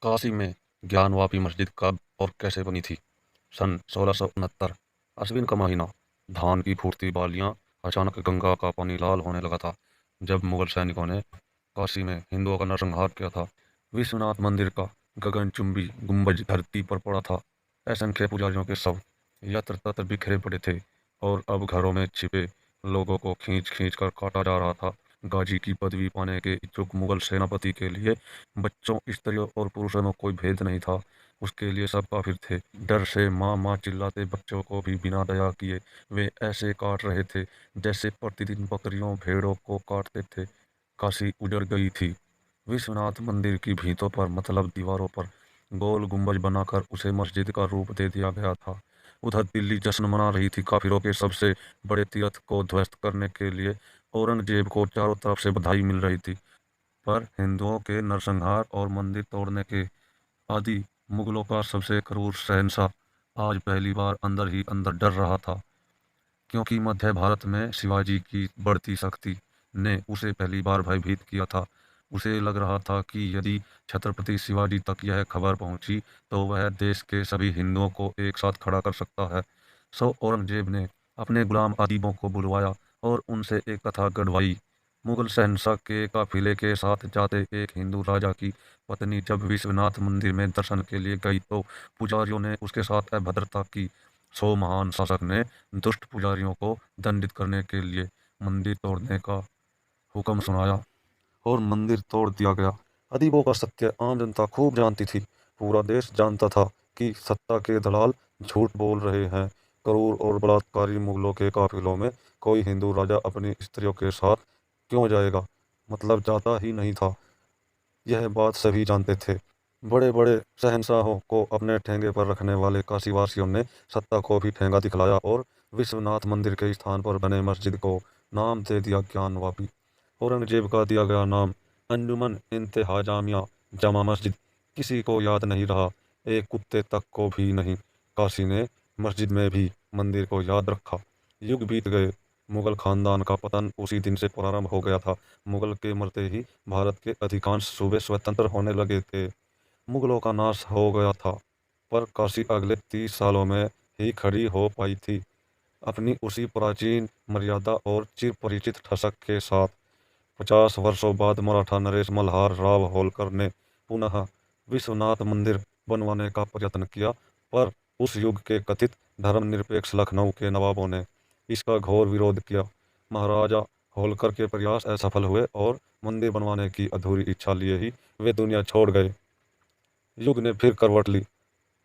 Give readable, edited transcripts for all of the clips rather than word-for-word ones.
काशी में ज्ञानवापी मस्जिद कब और कैसे बनी थी? सन 1669। अश्विन का महीना। धान की फूटती बालियां। अचानक गंगा का पानी लाल होने लगा था जब मुगल सैनिकों ने काशी में हिंदुओं का नरसंहार किया था। विश्वनाथ मंदिर का गगनचुंबी गुंबज धरती पर पड़ा था। असंख्य पुजारियों के शव यत्र तत्र बिखरे पड़े थे और अब घरों में छिपे लोगों को खींच खींच कर काटा जा रहा था। गाजी की पदवी पाने के इच्छुक मुगल सेनापति के लिए बच्चों, स्त्रियों और पुरुषों में कोई भेद नहीं था। उसके लिए सब काफिर थे। डर से माँ माँ चिल्लाते बच्चों को भी बिना दया किए वे ऐसे काट रहे थे जैसे प्रतिदिन बकरियों भेड़ों को काटते थे। काशी उजड़ गई थी। विश्वनाथ मंदिर की भीतों पर, मतलब दीवारों पर, गोल गुंबज बनाकर उसे मस्जिद का रूप दे दिया गया था। उधर दिल्ली जश्न मना रही थी। काफिरों के सबसे बड़े तीर्थ को ध्वस्त करने के लिए औरंगजेब को चारों तरफ से बधाई मिल रही थी। पर हिंदुओं के नरसंहार और मंदिर तोड़ने के आदि मुगलों का सबसे क्रूर शहंशाह आज पहली बार अंदर ही अंदर डर रहा था, क्योंकि मध्य भारत में शिवाजी की बढ़ती शक्ति ने उसे पहली बार भयभीत किया था। उसे लग रहा था कि यदि छत्रपति शिवाजी तक यह खबर पहुंची तो वह देश के सभी हिंदुओं को एक साथ खड़ा कर सकता है। सो औरंगजेब ने अपने गुलाम आदिबों को बुलवाया और उनसे एक कथा गढ़वाई। मुगल शहंशाह के काफिले के साथ जाते एक हिंदू राजा की पत्नी जब विश्वनाथ मंदिर में दर्शन के लिए गई तो पुजारियों ने उसके साथ अभद्रता की। सो महान शासक ने दुष्ट पुजारियों को दंडित करने के लिए मंदिर तोड़ने का हुक्म सुनाया और मंदिर तोड़ दिया गया। अदीबों का सत्य आम जनता खूब जानती थी। पूरा देश जानता था कि सत्ता के दलाल झूठ बोल रहे हैं। क्रूर और बलात्कारी मुगलों के काफिलों में कोई हिंदू राजा अपनी स्त्रियों के साथ क्यों जाएगा? मतलब जाता ही नहीं था। यह बात सभी जानते थे। बड़े बड़े शहंशाहों को अपने ठेंगे पर रखने वाले काशीवासियों ने सत्ता को भी ठेंगा दिखलाया और विश्वनाथ मंदिर के स्थान पर बने मस्जिद को नाम दे दिया ज्ञानवापी। औरंगजेब का दिया गया नाम अंजुमन इंतहा जामिया जमा मस्जिद किसी को याद नहीं रहा, एक कुत्ते तक को भी नहीं। काशी ने मस्जिद में भी मंदिर को याद रखा। युग बीत गए। मुगल खानदान का पतन उसी दिन से प्रारंभ हो गया था। मुगल के मरते ही भारत के अधिकांश सूबे स्वतंत्र होने लगे थे। मुगलों का नाश हो गया था, पर काशी अगले 30 सालों में ही खड़ी हो पाई थी, अपनी उसी प्राचीन मर्यादा और चिर परिचित ठसक के साथ। 50 वर्षों बाद मराठा नरेश मल्हार राव होलकर ने पुनः विश्वनाथ मंदिर बनवाने का प्रयत्न किया, पर उस युग के कथित धर्मनिरपेक्ष लखनऊ के नवाबों ने इसका घोर विरोध किया। महाराजा होलकर के प्रयास असफल हुए और मंदिर बनवाने की अधूरी इच्छा लिए ही वे दुनिया छोड़ गए। युग ने फिर करवट ली।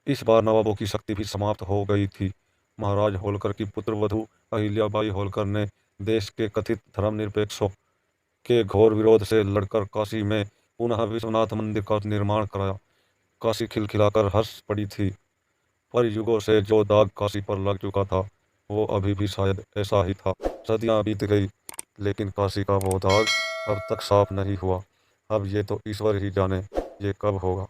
इस बार नवाबों की शक्ति भी समाप्त हो गई थी। महाराज होलकर की पुत्रवधू अहिल्याबाई होलकर ने देश के कथित धर्मनिरपेक्षों के घोर विरोध से लड़कर काशी में पुनः विश्वनाथ मंदिर का निर्माण कराया। काशी खिलखिलाकर हंस पड़ी थी, पर युगों से जो दाग काशी पर लग चुका था वो अभी भी शायद ऐसा ही था। सदियां बीत गई, लेकिन काशी का वो दाग अब तक साफ नहीं हुआ। अब ये तो ईश्वर ही जाने ये कब होगा।